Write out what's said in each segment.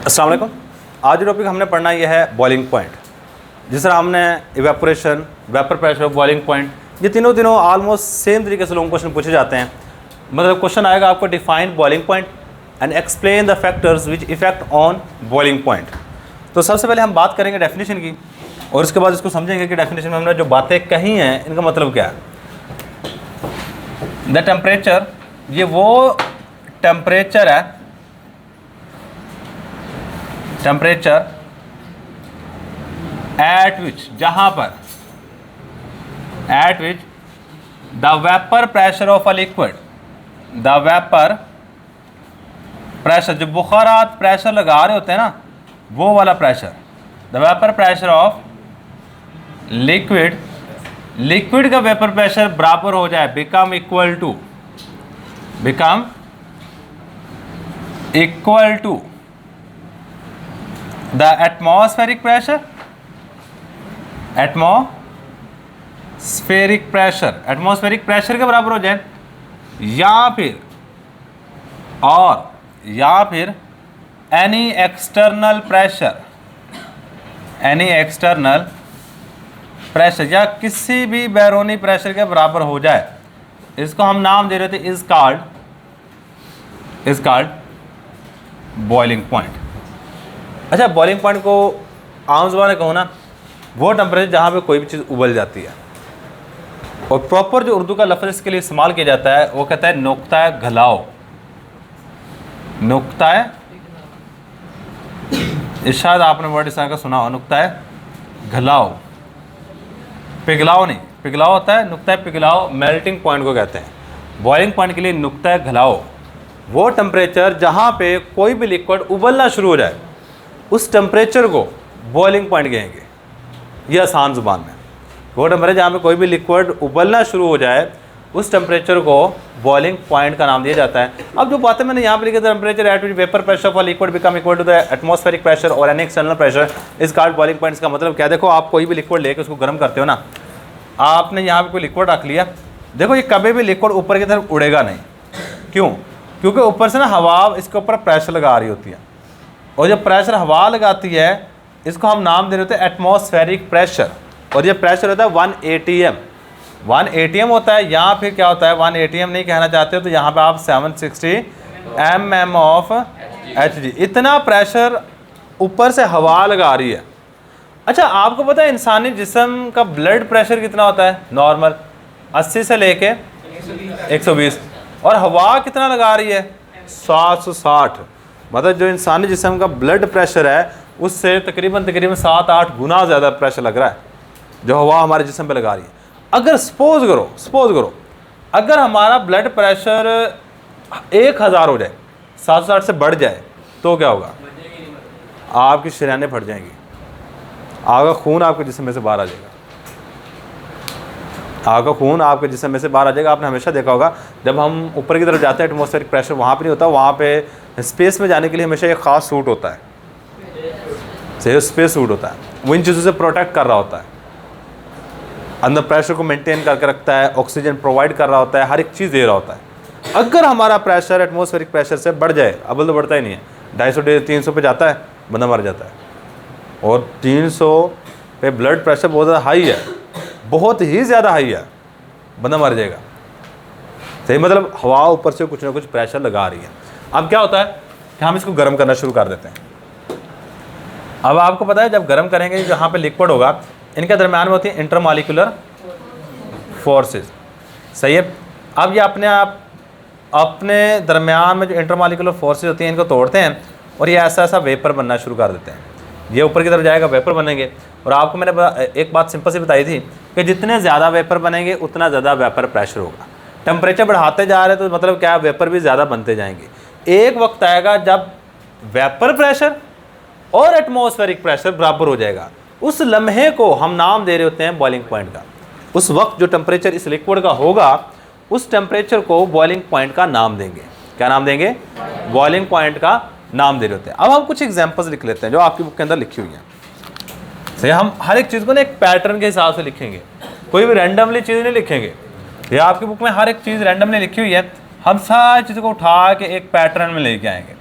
अस्सलाम वालेकुम। आज जो टॉपिक हमने पढ़ना ये है बॉइलिंग पॉइंट। जिस तरह हमने evaporation, vapour pressure, boiling point, ये तीनों ऑलमोस्ट सेम तरीके से लोगों क्वेश्चन पूछे जाते हैं। मतलब क्वेश्चन आएगा आपको define boiling point and explain the factors which effect on boiling point. तो सबसे पहले हम बात करेंगे डेफिनेशन की और उसके बाद इसको समझेंगे कि डेफिनेशन में हमने जो बातें कही हैं इनका मतलब क्या है। द टेम्परेचर, ये वो टेम्परेचर है, टेम्परेचर एट विच, जहां पर, eight which the vapour pressure of a liquid, the vapour pressure, जो बुखारात प्रेशर लगा रहे होते हैं ना वो वाला pressure, the vapour pressure of liquid, liquid का वेपर प्रेशर बराबर हो जाए, become equal to the atmospheric pressure, atmospheric pressure के बराबर हो जाए, या फिर एनी एक्सटर्नल प्रेशर या किसी भी बैरोनी प्रेशर के बराबर हो जाए। इसको हम नाम दे रहे थे इज कॉल्ड बॉइलिंग पॉइंट। अच्छा, बॉइलिंग पॉइंट को आम ज़बान में कहूँ ना, वो टेम्परेचर जहाँ पे कोई भी चीज़ उबल जाती है। और प्रॉपर जो उर्दू का लफ्ज़ इसके लिए इस्तेमाल किया जाता है वो कहता है नुक्ता घलाओ, नुक्ता, शायद आपने वर्ड इस तरह का सुना हो, नुक्ता घलाओ, पिघलाओ नहीं, पिघलाओ होता है, नुक्ता पिघलाओ मेल्टिंग पॉइंट को कहते हैं। बॉइलिंग पॉइंट के लिए नुक्ता घलाओ वो टेम्परेचर जहाँ पे कोई भी लिक्विड उबलना शुरू हो जाए, उस टेम्परेचर को बॉइलिंग पॉइंट कहेंगे। ये आसान ज़ुबान में, वो टेम्परेचर जहाँ पे कोई भी लिक्विड उबलना शुरू हो जाए उस टेम्परेचर को बॉइलिंग पॉइंट का नाम दिया जाता है। अब जो बातें मैंने यहाँ पे लिखी, temperature at which vapour pressure for liquid become equal to the atmospheric pressure और any external pressure is called boiling point. इसका मतलब क्या है? देखो, आप कोई भी लिक्विड लेके उसको गर्म करते हो ना, आपने यहाँ पे कोई लिक्विड रख लिया, देखो ये कभी भी लिक्विड ऊपर की तरफ उड़ेगा नहीं। क्यों? क्योंकि ऊपर से ना हवा इसके ऊपर प्रेशर लगा रही होती है, और जब प्रेशर हवा लगाती है इसको हम नाम दे रहे होते हैं एटमॉस्फेरिक प्रेशर। और ये प्रेशर होता है 1 ATM, 1 ATM होता है। यहाँ फिर क्या होता है, 1 ATM नहीं कहना चाहते हो तो यहाँ पे आप 760 mm ऑफ Hg, इतना प्रेशर ऊपर से हवा लगा रही है। अच्छा, आपको पता है इंसानी जिस्म का ब्लड प्रेशर कितना होता है नॉर्मल? 80 से लेके 120, और हवा कितना लगा रही है? 760। मतलब जो इंसानी जिस्म का ब्लड प्रेशर है उससे तकरीबन 7-8 गुना ज़्यादा प्रेशर लग रहा है जो हवा हमारे जिस्म पे लगा रही है। अगर सपोज करो अगर हमारा ब्लड प्रेशर 1000 हो जाए, 760 से बढ़ जाए, तो क्या होगा? आपकी शरीयानें फट जाएंगी, आपका खून आपके जिस्म में से बाहर आ जाएगा, आपका खून आपके जिस्म में से बाहर आ जाएगा। आपने हमेशा देखा होगा जब हम ऊपर की तरफ जाते हैं एटमॉस्फेरिक प्रेशर वहाँ पे नहीं होता, वहाँ पे स्पेस में जाने के लिए हमेशा एक ख़ास सूट होता है, सही स्पेस सूट होता है, वो इन चीज़ों से प्रोटेक्ट कर रहा होता है, अंदर प्रेशर को मेंटेन करके रखता है, ऑक्सीजन प्रोवाइड कर रहा होता है, हर एक चीज़ दे रहा होता है। अगर हमारा प्रेशर एटमॉस्फेरिक प्रेशर से बढ़ जाए, अव्वल तो बढ़ता ही नहीं है, 250 300 पे जाता है, बंदा मर जाता है। और 300 पे ब्लड प्रेशर बहुत ज़्यादा हाई है, बहुत ही ज़्यादा हाई है, बंदा मर जाएगा। सही, मतलब हवा ऊपर से कुछ ना कुछ प्रेशर लगा रही है। अब क्या होता है कि हम इसको गर्म करना शुरू कर देते हैं। अब आपको पता है जब गर्म करेंगे, जहाँ पे लिक्विड होगा इनके दरम्यान में होती है इंटरमॉलिक्यूलर फोर्सेस, सही है। अब ये अपने दरम्यान में जो इंटरमॉलिक्यूलर फोर्सेस होती हैं इनको तोड़ते हैं और ये ऐसा वेपर बनना शुरू कर देते हैं। ये ऊपर की तरफ जाएगा, वेपर बनेंगे। और आपको मैंने एक बात सिंपल सी बताई थी कि जितने ज़्यादा वेपर बनेंगे उतना ज़्यादा वेपर प्रेशर होगा। टेम्परेचर बढ़ाते जा रहे हैं तो मतलब क्या, वेपर भी ज़्यादा बनते जाएंगे। एक वक्त आएगा जब वेपर प्रेशर और एटमॉस्फेरिक प्रेशर बराबर हो जाएगा, उस लम्हे को हम नाम दे रहे होते हैं बॉइलिंग पॉइंट का। उस वक्त जो टेम्परेचर इस लिक्विड का होगा उस टेम्परेचर को बॉइलिंग पॉइंट का नाम देंगे। क्या नाम देंगे? बॉइलिंग पॉइंट का नाम दे रहे होते हैं। अब हम कुछ एग्जांपल्स लिख लेते हैं जो आपकी बुक के अंदर लिखी हुई हैं। सही, हम हर एक चीज़ को ना एक पैटर्न के हिसाब से लिखेंगे, कोई भी रैंडमली चीज़ नहीं लिखेंगे। ये आपकी बुक में हर एक चीज़ रैंडमली लिखी हुई है, हम सारी चीज़ों को उठा के एक पैटर्न में लेके आएंगे।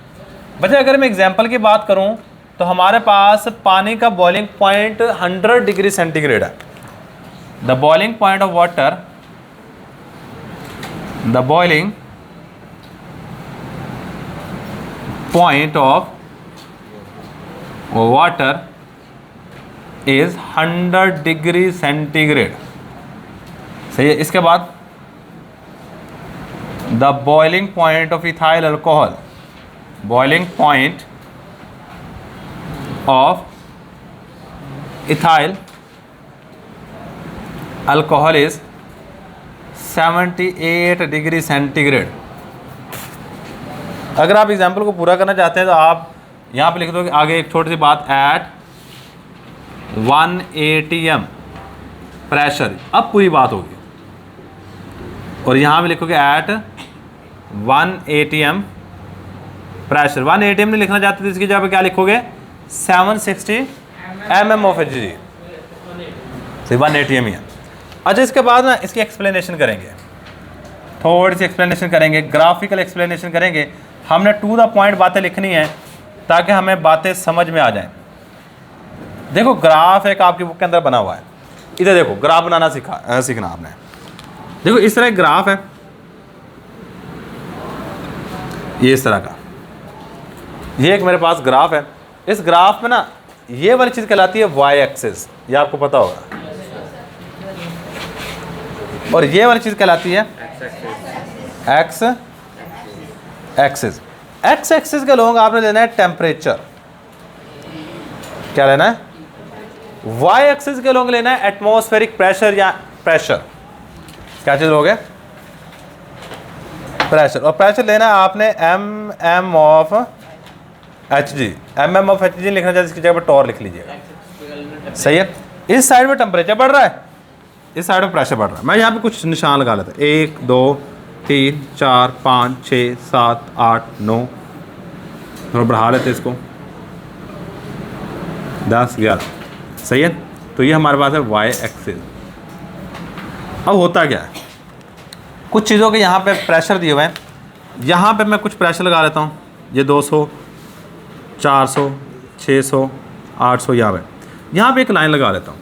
बच्चे अगर मैं एग्जाम्पल की बात करूं तो हमारे पास पानी का बॉइलिंग पॉइंट 100 डिग्री सेंटीग्रेड है। The boiling point of water, the boiling point of water is 100 degree centigrade. सही है। इसके बाद the boiling point of ethyl alcohol, boiling point of ethyl alcohol is 78 degree centigrade. अगर आप example को पूरा करना चाहते हैं तो आप यहाँ पे लिख दो कि आगे एक छोटी सी बात, एट 1 atm प्रेशर, अब पूरी बात होगी। और यहाँ पे लिखोगे एट 1 atm प्रेशर। 1 atm नहीं लिखना चाहते तो इसकी जगह पे क्या लिखोगे, 760 mm ऑफ Hg। 1 atm ही है। अच्छा, इसके बाद ना इसकी एक्सप्लेनेशन करेंगे, थोड़ी सी एक्सप्लेनेशन करेंगे, ग्राफिकल एक्सप्लेनेशन करेंगे। हमने टू द पॉइंट बातें लिखनी है ताकि हमें बातें समझ में आ जाएं। देखो ग्राफ एक आपकी बुक के अंदर बना हुआ है, इधर देखो ग्राफ बनाना सीखना आपने। देखो इस तरह एक ग्राफ है, ये इस तरह का, ये एक मेरे पास ग्राफ है। इस ग्राफ में ना ये वाली चीज़ कहलाती है वाई एक्सिस, ये आपको पता होगा, और ये वाली चीज़ कहलाती है एक्स एक्सिस। एक्स एक्सिस के लोग आपने लेना है टेम्परेचर, क्या लेना है, वाई एक्सिस के लोग लेना है एटमॉस्फेरिक प्रेशर या प्रेशर। क्या चीज़ लोगे, प्रेशर। और प्रेशर लेना है आपने mm of Hg, mm of Hg लिखना चाहिए, इसकी जगह पर टॉर लिख लीजिएगा। सही है। इस साइड में टेम्परेचर बढ़ रहा है, इस साइड में प्रेशर बढ़ रहा है। मैं यहाँ पे कुछ निशान लगा लेता हूँ, 1 2 3 4 5 6 7 8 9, थोड़ा बढ़ा लेते इसको, 10 11। सही है। तो ये हमारे पास है वाई एक्सिस। अब होता क्या है, कुछ चीज़ों के यहाँ पे प्रेशर दिए हुए हैं, यहाँ पे मैं कुछ प्रेशर लगा लेता हूँ, ये 200 400 600 800, यहाँ पे एक लाइन लगा लेता हूँ।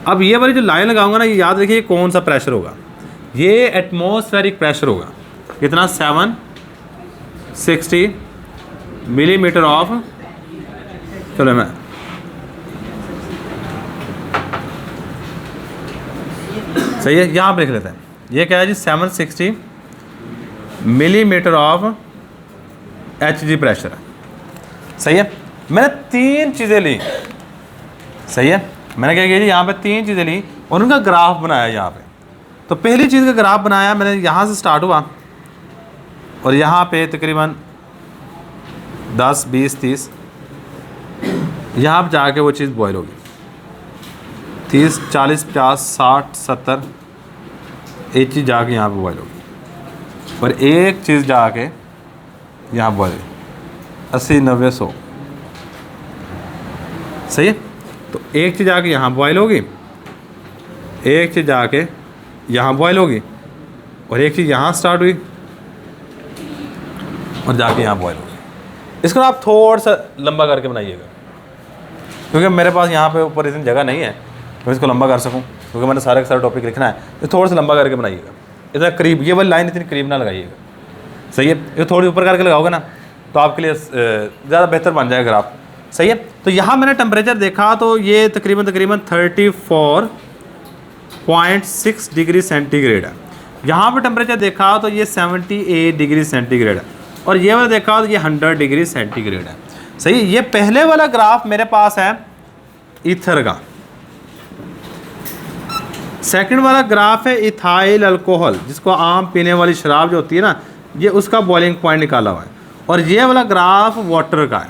अब ये वाली जो लाइन लगाऊंगा ना, ये याद रखिए कौन सा प्रेशर होगा, ये एटमॉस्फेरिक प्रेशर होगा। कितना, 760 मिलीमीटर ऑफ, चलो मैं सही है, यहाँ पे लिख लेते हैं। ये क्या है जी, 760 मिलीमीटर ऑफ Hg प्रेशर है। सही है। मैंने 3 चीज़ें ली, सही है, मैंने क्या किया जी, यहाँ पे 3 चीज़ें ली और उनका ग्राफ बनाया यहाँ पे। तो पहली चीज़ का ग्राफ बनाया मैंने, यहाँ से स्टार्ट हुआ और यहाँ पे तकरीबन 10 20 30, यहाँ पर जाके वो चीज़ बॉयल होगी, 30 40 50 60 70, एक चीज़ जाके यहाँ पे बॉयल होगी और एक चीज़ जाके यहाँ बॉयल होगी, 80 90 100। सही है। तो एक चीज़ जाके यहाँ बॉयल होगी, एक चीज़ जाके यहाँ बॉयल होगी और एक चीज़ यहाँ स्टार्ट हुई और जाके यहाँ बॉयल होगी। इसको आप थोड़ा सा लंबा करके बनाइएगा, क्योंकि मेरे पास यहाँ पे ऊपर इतनी जगह नहीं है तो इसको लंबा कर सकूँ, क्योंकि मैंने सारे का सारा टॉपिक लिखना है। तो थोड़ा सा लंबा करके बनाइएगा, इतना करीब, ये वाली लाइन इतनी करीब ना लगाइएगा। सही है। ये थोड़ी ऊपर करके लगाओगे ना तो आपके लिए ज़्यादा बेहतर बन जाएगा ग्राफ। सही है। तो यहाँ मैंने टेम्परेचर देखा तो ये तकरीबन 34.6 डिग्री सेंटीग्रेड है। यहाँ पर टेम्परेचर देखा तो ये 78 डिग्री सेंटीग्रेड है और ये वाला देखा तो ये 100 डिग्री सेंटीग्रेड है। सही। ये पहले वाला ग्राफ मेरे पास है ईथर का, सेकंड वाला ग्राफ है इथाइल अल्कोहल, जिसको आम पीने वाली शराब जो होती है ना, ये उसका बॉइलिंग पॉइंट निकाला हुआ है। और ये वाला ग्राफ वाटर का है।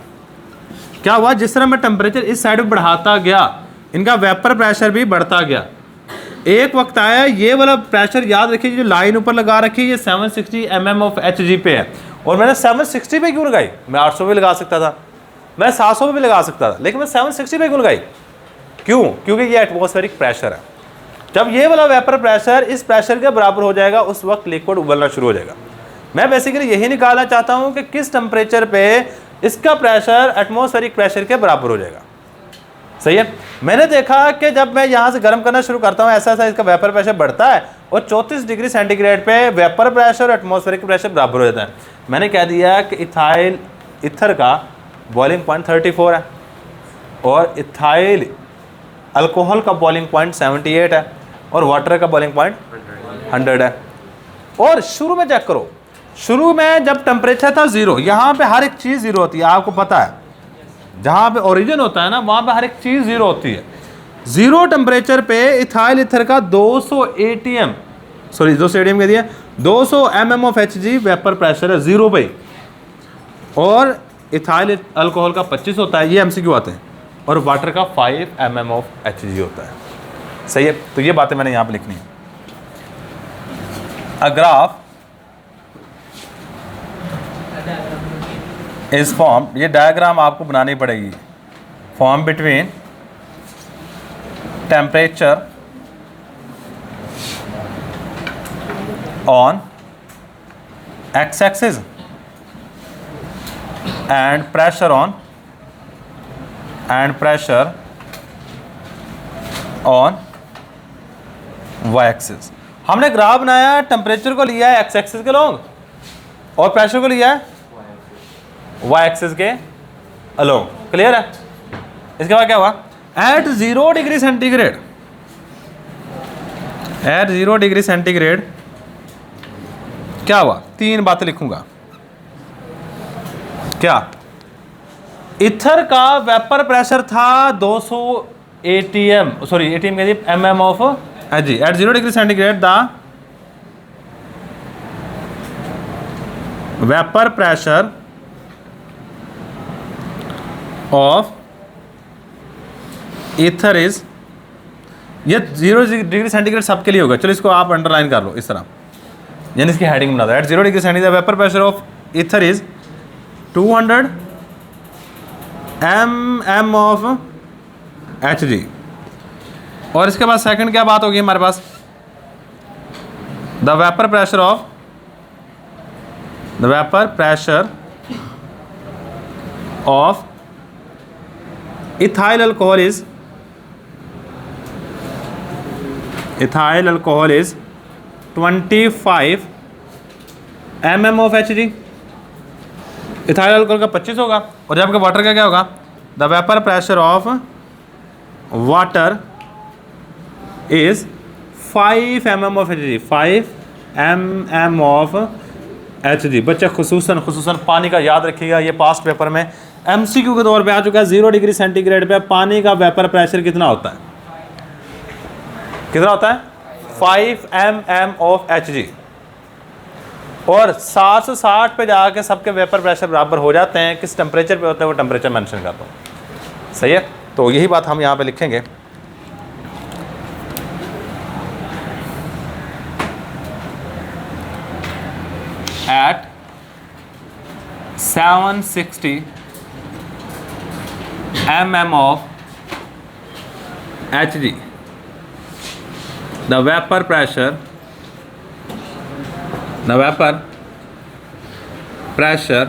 क्या हुआ, जिस तरह मैं टेम्परेचर इस साइड में बढ़ाता गया, इनका वेपर प्रेशर भी बढ़ता गया। एक वक्त आया, ये वाला प्रेशर याद रखिए, जो लाइन ऊपर लगा रखी है ये 760 mm ऑफ Hg पे है। और मैंने 760 पे क्यों लगाई, मैं 800 पे लगा सकता था, मैं 700 पे भी लगा सकता था, लेकिन मैं 760 पे क्यों लगाई, क्यों, क्योंकि ये एटमॉस्फेरिक प्रेशर है। जब ये वाला वेपर प्रेशर इस प्रेशर के बराबर हो जाएगा उस वक्त लिक्विड उबलना शुरू हो जाएगा। मैं बेसिकली यही निकालना चाहता हूं कि किस टेम्परेचर पे इसका प्रेशर एटमॉस्फेरिक प्रेशर के बराबर हो जाएगा। सही है। मैंने देखा कि जब मैं यहाँ से गर्म करना शुरू करता हूँ ऐसा ऐसा इसका वेपर प्रेशर बढ़ता है और 34 डिग्री सेंटीग्रेड पे वेपर प्रेशर और एटमॉस्फेरिक प्रेशर बराबर हो जाता है। मैंने कह दिया कि ईथर का बॉइलिंग पॉइंट 34 है और इथाइल अल्कोहल का बॉइलिंग पॉइंट 78 है और वाटर का बॉइलिंग पॉइंट 100 है। और शुरू में चेक करो, शुरू में जब टेम्परेचर था 0, यहाँ पे हर एक चीज़ 0 होती है, आपको पता है। जहाँ पे ओरिजिन होता है ना वहाँ पे हर एक चीज़ 0 होती है। 0 टेम्परेचर पे इथाइल ईथर का 200 एटीएम कह दिया 200 mm of Hg vapour pressure है 0 पे, और इथाइल अल्कोहल का 25 होता है, ये MCQ आते हैं, और वाटर का 5 mm ऑफ Hg होता है। सही है। तो ये बातें मैंने यहाँ पे लिखनी है। अ ग्राफ इज फॉर्म, ये डायग्राम आपको बनानी पड़ेगी, form between temperature on X axis and pressure on Y axis. हमने ग्राफ बनाया, टेम्परेचर को लिया है एक्स एक्सिस के लोग और प्रेशर को लिया है वाई एक्सिस के अलोंग। क्लियर है। इसके बाद क्या हुआ, एट 0 डिग्री सेंटीग्रेड क्या हुआ, 3 बातें लिखूंगा। क्या, ईथर का वेपर प्रेशर था 200 एटीएम, सॉरी एटीएम कह दिए mm of Hg at 0 degree centigrade the vapour pressure of ether is, ये 0 डिग्री सेंटीग्रेड सबके लिए होगा, चलो इसको आप अंडरलाइन कर लो इस तरह, यानी इसकी हेडिंग बना दो। At 0 degree centigrade vapour pressure of ether is 200 mm of Hg। और इसके बाद सेकंड क्या बात होगी हमारे पास, the vapour pressure of ethyl alcohol is 25 mm of Hg। Ethyl alcohol का 25 होगा, और जबकि वाटर का क्या होगा, the vapour pressure of water is 5 mm of Hg, 5 mm of Hg। बच्चे खुसूसन पानी का याद रखिएगा, ये पास्ट पेपर में MCQ के तौर पे आ चुका है। 0 डिग्री सेंटीग्रेड पे पानी का वेपर प्रेशर कितना होता है, 5 mm ऑफ Hg। और 760 पे जाके सबके वेपर प्रेशर बराबर हो जाते हैं। किस टेम्परेचर पे होते हैं वो टेम्परेचर मेंशन करता हूँ। सही है। तो यही बात हम यहाँ पे लिखेंगे। At 760 mm of Hg, the vapor pressure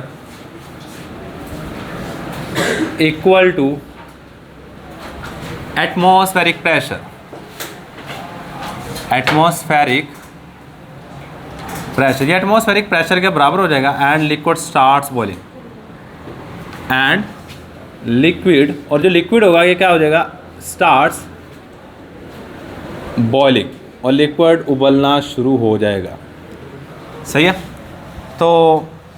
equal to atmospheric pressure, ये एटमॉस्फेरिक प्रेशर के बराबर हो जाएगा। And liquid starts boiling, and liquid, और जो लिक्विड होगा ये क्या हो जाएगा, स्टार्ट्स बॉइलिंग, और लिक्विड उबलना शुरू हो जाएगा। सही है। तो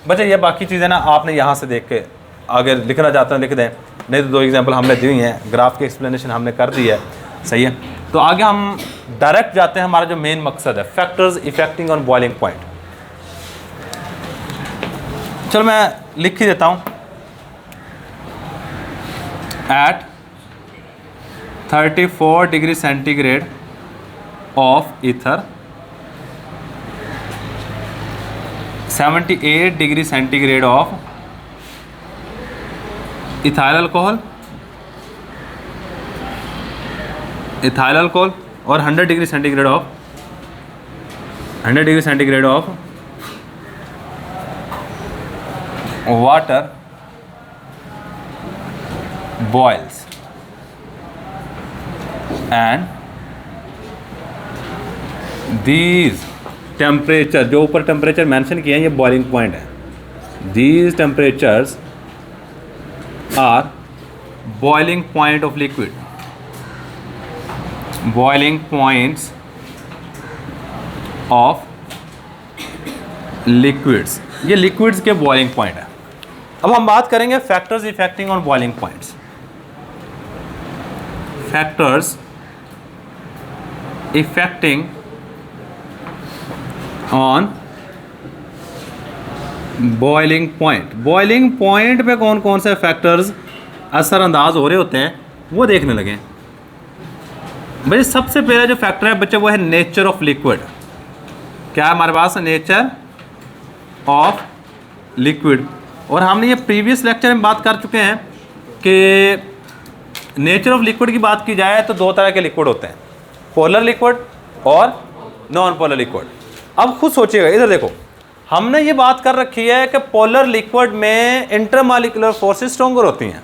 बच्चे ये बाकी चीज़ें ना आपने यहाँ से देख के आगे लिखना चाहते हैं लिख दें, नहीं तो 2 एग्जांपल हमने दी हुई हैं, ग्राफ की एक्सप्लेनेशन हमने कर दी है। सही है। तो आगे हम डायरेक्ट जाते हैं, हमारा जो मेन मकसद है, factors effecting on boiling point. चलो मैं लिख ही देता हूँ। At 34 degree centigrade of ether, 78 degree centigrade of ethyl alcohol, और 100 degree centigrade of water boils and these temperature, जो ऊपर टेम्परेचर मेंशन किए हैं ये बॉइलिंग पॉइंट है, these temperatures are boiling point of liquid, boiling points of liquids, ये liquids के boiling point है। अब हम बात करेंगे factors affecting on boiling points, factors affecting on boiling point. Boiling point पे कौन कौन से फैक्टर्स असरअंदाज हो रहे होते हैं वो देखने लगे। भाई सबसे पहला जो फैक्टर है बच्चे वो है नेचर ऑफ लिक्विड। क्या है हमारे पास? Nature of liquid. और हमने ये प्रीवियस लेक्चर में बात कर चुके हैं कि नेचर ऑफ लिक्विड की बात की जाए तो दो तरह के लिक्विड होते हैं, पोलर लिक्विड और नॉन पोलर लिक्विड। अब खुद सोचिएगा, इधर देखो, हमने ये बात कर रखी है कि पोलर लिक्विड में इंटरमॉलिक्यूलर फोर्सेस स्ट्रॉन्गर होती हैं,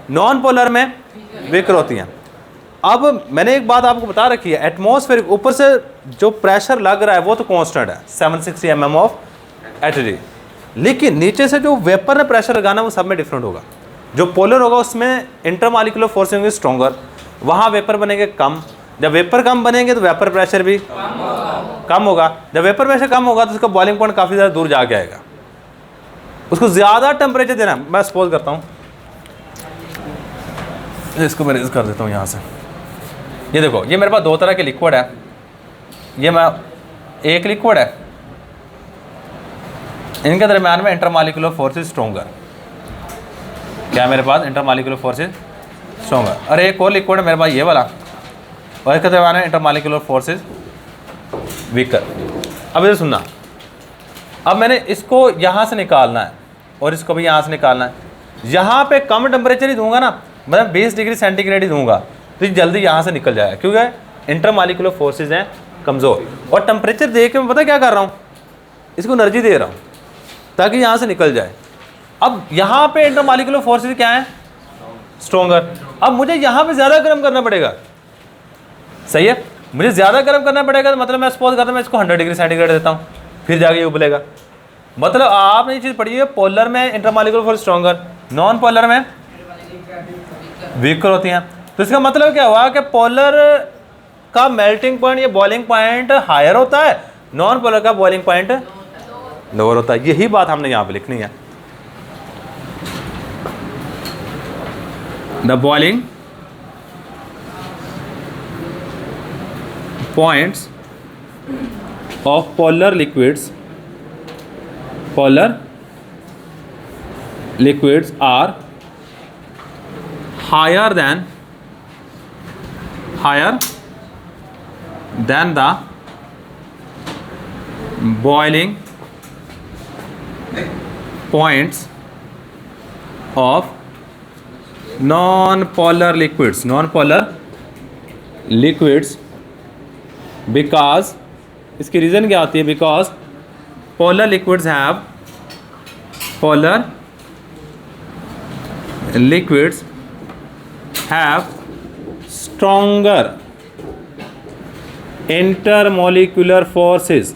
नॉन पोलर में वीकर होती हैं। अब मैंने एक बात आपको बता रखी है, एटमॉस्फेयर ऊपर से जो प्रेशर लग रहा है वो तो कांस्टेंट है 760 mm ऑफ एटरी, लेकिन नीचे से जो वेपर ने प्रेशर लगाना वो सब में डिफरेंट होगा। जो पोलर होगा उसमें इंटरमॉलिक्यूलर फोर्स होंगे स्ट्रॉन्गर, वहाँ वेपर बनेंगे कम। जब वेपर कम बनेंगे तो वेपर प्रेशर भी कम होगा। जब वेपर प्रेशर कम होगा तो उसका बॉइलिंग पॉइंट काफ़ी ज़्यादा दूर जाके आएगा। उसको ज़्यादा टेम्परेचर देना, मैं सपोज करता हूँ, इसको मैं रेज कर देता हूँ यहाँ से। ये देखो, ये मेरे पास दो तरह के लिक्विड है, ये मैं एक लिक्विड है, इनके दरम्यान में इंटरमॉलिक्यूलर फोर्सेस स्ट्रॉन्गर। क्या है मेरे पास? Intermolecular forces stronger. और एक और लिक्विड है मेरे पास ये वाला, और इसके दरम्यान में इंटरमॉलिक्यूलर फोर्सेस वीकर। अब इधर सुनना, अब मैंने इसको यहाँ से निकालना है और इसको भी यहाँ से निकालना है। यहाँ पे कम टेम्परेचर ही दूंगा ना, मतलब 20 डिग्री सेंटीग्रेड ही दूंगा तो ये जल्दी यहाँ से निकल जाएगा, क्योंकि इंटरमॉलिक्यूलर फोर्सेस हैं कमज़ोर। और टेम्परेचर दे के मैं पता क्या कर रहा हूँ, इसको एनर्जी दे रहा हूँ ताकि यहाँ से निकल जाए। अब यहाँ पे इंटरमॉलिक्यूलर फोर्सेस क्या है? स्ट्रॉन्गर। अब मुझे यहाँ पे ज़्यादा गर्म करना पड़ेगा, सही है, मुझे ज़्यादा गर्म करना पड़ेगा। तो मतलब मैं सपोज करता हूँ मैं इसको 100 डिग्री सेंटीग्रेड देता हूँ, फिर जाके ये उबलेगा। मतलब आपने ये चीज़ पढ़ी है, पोलर में intermolecular force stronger, non polar में वीकर होती हैं। तो इसका मतलब क्या हुआ कि पोलर का मेल्टिंग पॉइंट या बॉइलिंग पॉइंट हायर होता है, नॉन पोलर का बॉइलिंग पॉइंट लोअर होता है। यही बात हमने यहाँ पे लिखनी है। The boiling points of polar liquids are higher than the boiling points of non-polar liquids because, इसकी रीज़न क्या होती है? Because polar liquids have stronger intermolecular forces,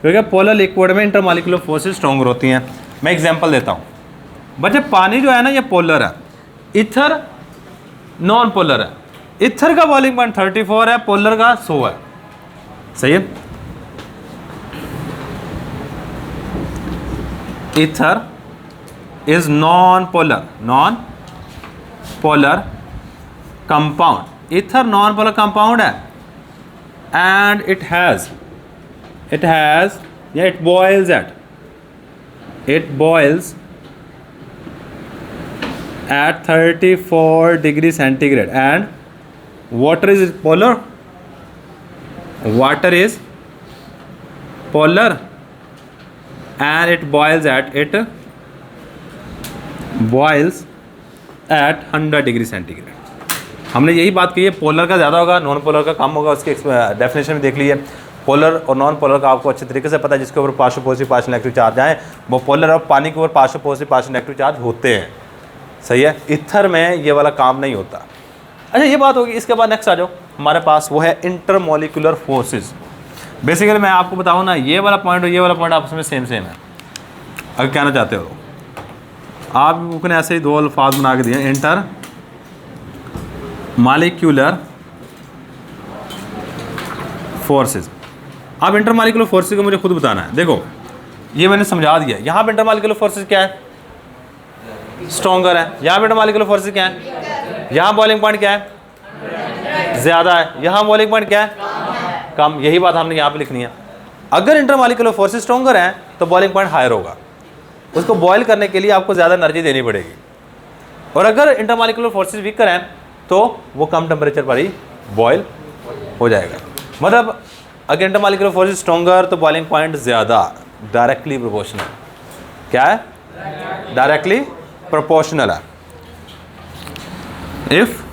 क्योंकि पोलर लिक्विड में इंटरमॉलिक्यूलर फोर्सेस स्ट्रॉन्गर होती हैं। मैं एग्जांपल देता हूँ बच्चे, पानी जो है ना ये पोलर है, इथर नॉन पोलर है। इथर का बॉइलिंग पॉइंट 34 है, पोलर का 100 है, सही है। Ether is non polar compound. Ether non polar compound है and it boils at 34 degree centigrade, and water is polar and it boils at 100 degree centigrade. हमने यही बात की है, पोलर का ज़्यादा होगा, नॉन पोलर का कम होगा, उसकी डेफिनेशन में देख लीजिए। पोलर और नॉन पोलर का आपको अच्छे तरीके से पता है, जिसके ऊपर partial positive partial negative charge आए वो पोलर और पानी के ऊपर partial positive partial negative charge होते हैं, सही है। ईथर में ये वाला काम नहीं होता। अच्छा ये बात होगी। इसके बाद नेक्स्ट आ जाओ हमारे पास, वो है इंटरमोलिकुलर फोर्सेस। बेसिकली मैं आपको बताऊँ ना, ये वाला पॉइंट और ये वाला पॉइंट आपस में सेम है। अगर कहना चाहते हो आप बुक ने ऐसे ही दो अल्फाज बना के दिए, इंटर मॉलिक्यूलर फोर्सेस। अब इंटर मॉलिक्यूलर फोर्सेस को मुझे खुद बताना है। देखो ये मैंने समझा दिया। यहाँ पे इंटर मॉलिक्यूलर फोर्सेस क्या है, स्ट्रॉन्गर है। यहाँ पे इंटर मॉलिक्यूलर फोर्सेस क्या है, यहाँ बॉइलिंग पॉइंट क्या है, ज़्यादा है। यहाँ बॉइलिंग पॉइंट क्या है, कम। यही बात हमने यहाँ पे लिखनी है। अगर इंटर मॉलिक्यूलर फोर्सेस स्ट्रॉन्गर हैं तो बॉइलिंग पॉइंट हायर होगा, उसको बॉयल करने के लिए आपको ज़्यादा एनर्जी देनी पड़ेगी। और अगर इंटर मॉलिक्यूलर फोर्सेस वीकर हैं तो वो कम टेम्परेचर पर ही बॉयल हो जाएगा। मतलब अगर इंटर मॉलिक्यूलर फोर्सेस स्ट्रॉन्गर तो बॉइलिंग पॉइंट ज़्यादा, डायरेक्टली प्रोपोर्शनल। क्या है, डायरेक्टली प्रोपोर्शनल है। If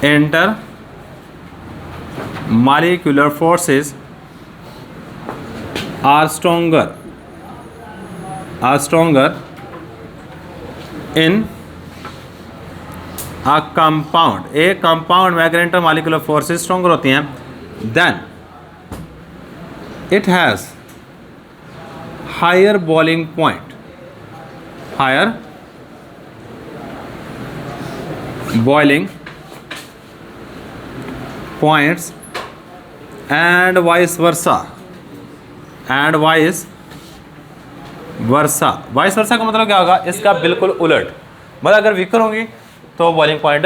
inter molecular forces are stronger in a compound, एक कंपाउंड में अगर इंटर मॉलिक्यूलर फोर्सेस स्ट्रॉन्गर होती हैं, then it has higher boiling point, higher boiling points and vice versa, and vice versa. Vice versa का मतलब क्या होगा, इसका बिल्कुल उलट। मतलब अगर वीकर होगी तो बॉइलिंग पॉइंट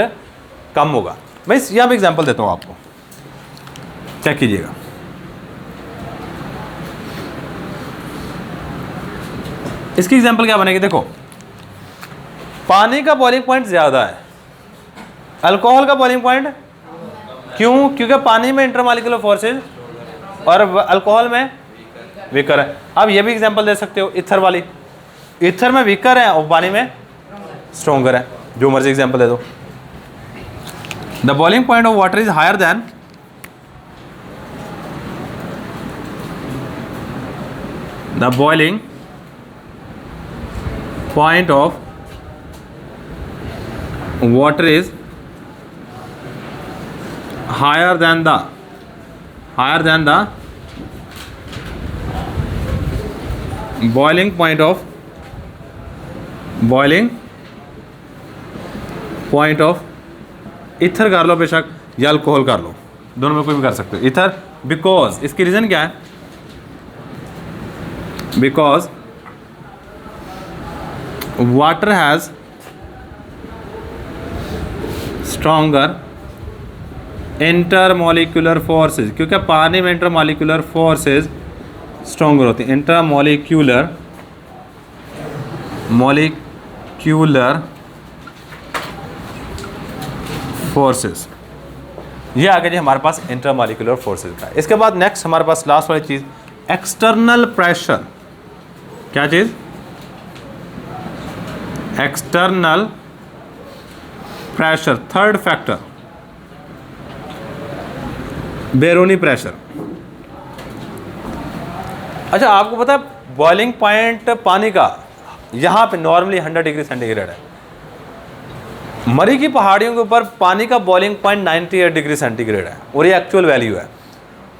कम होगा। मैं यहाँ पे एग्जांपल देता हूँ आपको, चेक कीजिएगा। इसकी एग्जांपल क्या बनेगी, देखो पानी का बॉइलिंग पॉइंट ज़्यादा है, अल्कोहल का बॉइलिंग पॉइंट क्यों, क्योंकि पानी में इंटरमॉलिक्यूलर फोर्सेज और अल्कोहल में वीकर है। अब ये भी एग्जांपल दे सकते हो ईथर वाली, ईथर में वीकर है और पानी में स्ट्रॉन्गर है। जो मर्जी एग्जांपल दे दो। The boiling point of water is higher than the boiling point of water is higher than the boiling point of ether कर लो बेशक, या अल्कोहल कर लो, दोनों में कोई भी कर सकते हो। ईथर बिकॉज, इसकी रीज़न क्या है, because water has stronger intermolecular forces, क्योंकि पानी में इंटरमॉलिक्यूलर फोर्सेज स्ट्रॉन्गर होती है। इंटरमॉलिक्यूलर फोर्सेस, ये आ गया जी हमारे पास इंटरमॉलिक्यूलर फोर्सेस का। इसके बाद नेक्स्ट हमारे पास लास्ट वाली चीज एक्सटर्नल प्रेशर। क्या चीज, एक्सटर्नल प्रेशर। थर्ड फैक्टर बैरोनी प्रेशर। अच्छा आपको पता है बॉइलिंग पॉइंट पानी का यहाँ पे नॉर्मली 100 डिग्री सेंटीग्रेड है। मरी की पहाड़ियों के ऊपर पानी का बॉइलिंग पॉइंट 98 डिग्री सेंटीग्रेड है और ये एक्चुअल वैल्यू है।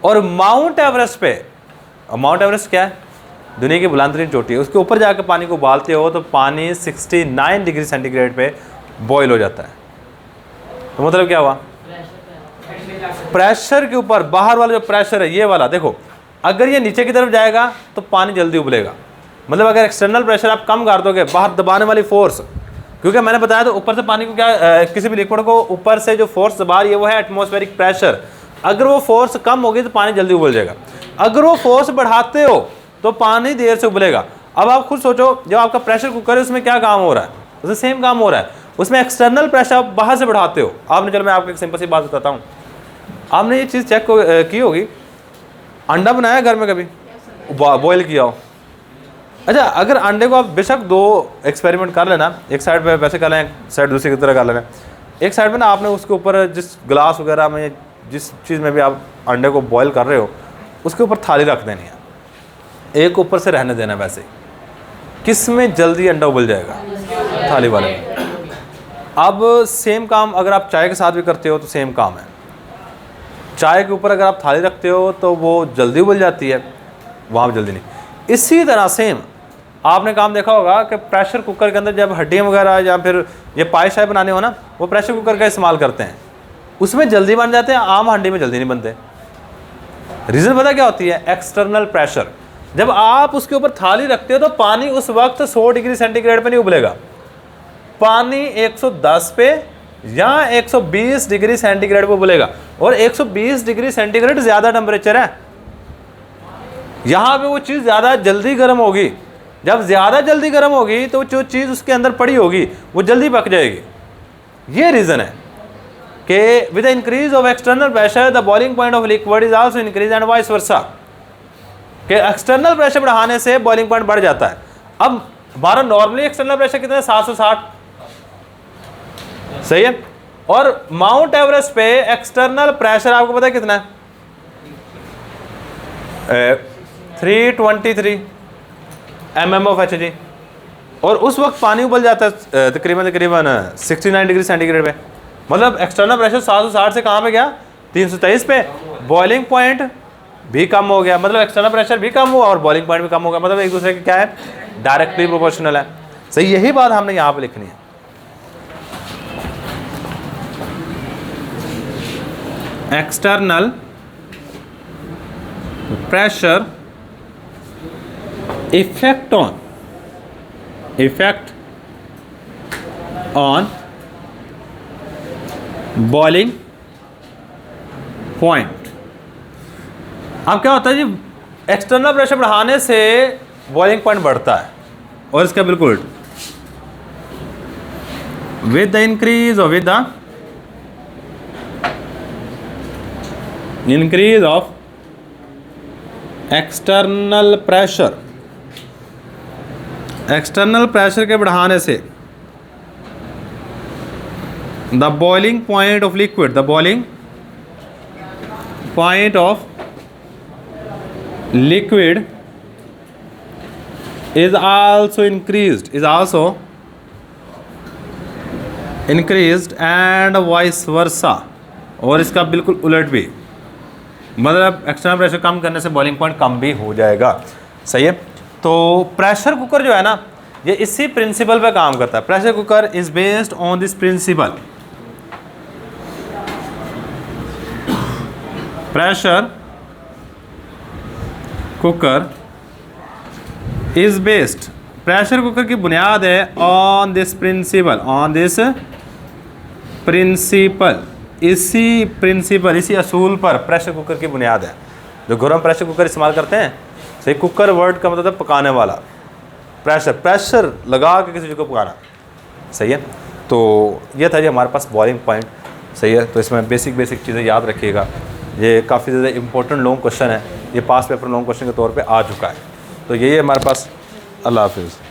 और माउंट एवरेस्ट पे, माउंट एवरेस्ट क्या है, दुनिया की बुलंदतरीन चोटी है, उसके ऊपर जाकर पानी को उबालते हो तो पानी 69 डिग्री सेंटीग्रेड पे बॉयल हो जाता है। तो मतलब क्या हुआ, प्रेशर के ऊपर बाहर वाला जो प्रेशर है ये वाला, देखो अगर ये नीचे की तरफ जाएगा तो पानी जल्दी उबलेगा। मतलब अगर एक्सटर्नल प्रेशर आप कम कर दोगे, बाहर दबाने वाली फोर्स, क्योंकि मैंने बताया तो ऊपर से पानी को क्या किसी भी लिक्विड को ऊपर से जो फोर्स दबा रही है वो है एटमॉस्फेरिक प्रेशर। अगर वो फोर्स कम होगी तो पानी जल्दी उबल जाएगा। अगर वो फोर्स बढ़ाते हो तो पानी देर से उबलेगा। अब आप खुद सोचो, जब आपका प्रेशर कुकर है उसमें क्या काम हो रहा है, उसमें सेम काम हो रहा है। उसमें एक्सटर्नल प्रेशर आप बाहर से बढ़ाते हो। आपने, चलो मैं आपको एक सिंपल सी बात बताता हूँ, आपने ये चीज़ चेक की होगी, अंडा बनाया घर में कभी, बॉयल किया हो। अच्छा अगर अंडे को आप बेशक दो एक्सपेरिमेंट कर लेना, एक साइड पे वैसे कर लें, एक साइड दूसरी की तरह कर लेना, एक साइड में ना आपने उसके ऊपर जिस गिलास वगैरह में जिस चीज़ में भी आप अंडे को बॉईल कर रहे हो उसके ऊपर थाली रख देनी है, एक ऊपर से रहने देना। वैसे किस में जल्दी अंडा उबल जाएगा? थाली वाले में। अब सेम काम अगर आप चाय के साथ भी करते हो तो सेम काम है। चाय के ऊपर अगर आप थाली रखते हो तो वो जल्दी उबल जाती है, वहाँ पर जल्दी नहीं। इसी तरह सेम आपने काम देखा होगा कि प्रेशर कुकर के अंदर जब हड्डियाँ वगैरह या फिर ये पाए शाय बनाने हो ना, वो प्रेशर कुकर का इस्तेमाल करते हैं, उसमें जल्दी बन जाते हैं, आम हांडी में जल्दी नहीं बनते। रीज़न पता क्या होती है? External pressure. जब आप उसके ऊपर थाली रखते हो तो पानी उस वक्त 100 डिग्री सेंटीग्रेड पे नहीं उबलेगा, पानी 110 पे या 120 डिग्री सेंटीग्रेड पे उबलेगा। और 120 डिग्री सेंटीग्रेड ज़्यादा टेम्परेचर है, यहाँ पे वो चीज़ ज़्यादा जल्दी गर्म होगी। जब ज़्यादा जल्दी गर्म होगी तो जो चीज़ उसके अंदर पड़ी होगी वो जल्दी पक जाएगी। ये रीज़न है कि with the increase of external pressure the boiling point of liquid is also increase and vice versa, कि एक्सटर्नल प्रेशर बढ़ाने से बॉइलिंग पॉइंट बढ़ जाता है। अब हमारा नॉर्मली एक्सटर्नल प्रेशर कितना है? 760, सही है। और माउंट एवरेस्ट पे एक्सटर्नल प्रेशर आपको पता है कितना है? 323 mm ऑफ Hg। और उस वक्त पानी उबल जाता है तकरीबन 69 डिग्री सेंटीग्रेड पे। मतलब एक्सटर्नल प्रेशर 760 से कहाँ पे गया? 323 पे। बॉइलिंग पॉइंट भी कम हो गया, मतलब एक्सटर्नल प्रेशर भी कम हुआ और बॉइलिंग पॉइंट भी कम हो गया। मतलब एक दूसरे के क्या है? डायरेक्टली प्रोपोर्शनल है। सही, यही बात हमने यहाँ पे लिखनी है। External pressure effect on boiling point। अब क्या होता है जी, एक्सटर्नल प्रेशर बढ़ाने से बॉइलिंग पॉइंट बढ़ता है और इसका बिल्कुल विद द इंक्रीज और with the increase of external pressure, external pressure के बढ़ाने से the boiling point of liquid, the boiling point of liquid is also increased and vice versa। और इसका बिल्कुल उलट भी, मतलब एक्सटर्नल प्रेशर कम करने से बॉइलिंग पॉइंट कम भी हो जाएगा। सही है। तो प्रेशर कुकर जो है ना, ये इसी प्रिंसिपल पे काम करता है। Pressure cooker is based on this principle. Pressure cooker is based, pressure cooker की बुनियाद है ऑन दिस प्रिंसिपल, इसी प्रिंसिपल, इसी असूल पर प्रेशर कुकर की बुनियाद है। जो गर्म प्रेशर कुकर इस्तेमाल करते हैं, सही, कुकर वर्ड का मतलब है पकाने वाला। प्रेशर लगा के किसी चीज़ को पकाना। सही है। तो ये था जी हमारे पास बॉइलिंग पॉइंट। सही है। तो इसमें बेसिक चीज़ें याद रखिएगा। ये काफ़ी ज़्यादा इंपॉर्टेंट लॉन्ग क्वेश्चन है, ये पास पेपर लॉन्ग क्वेश्चन के तौर पे आ चुका है। तो यही है हमारे पास। अल्लाह हाफिज़।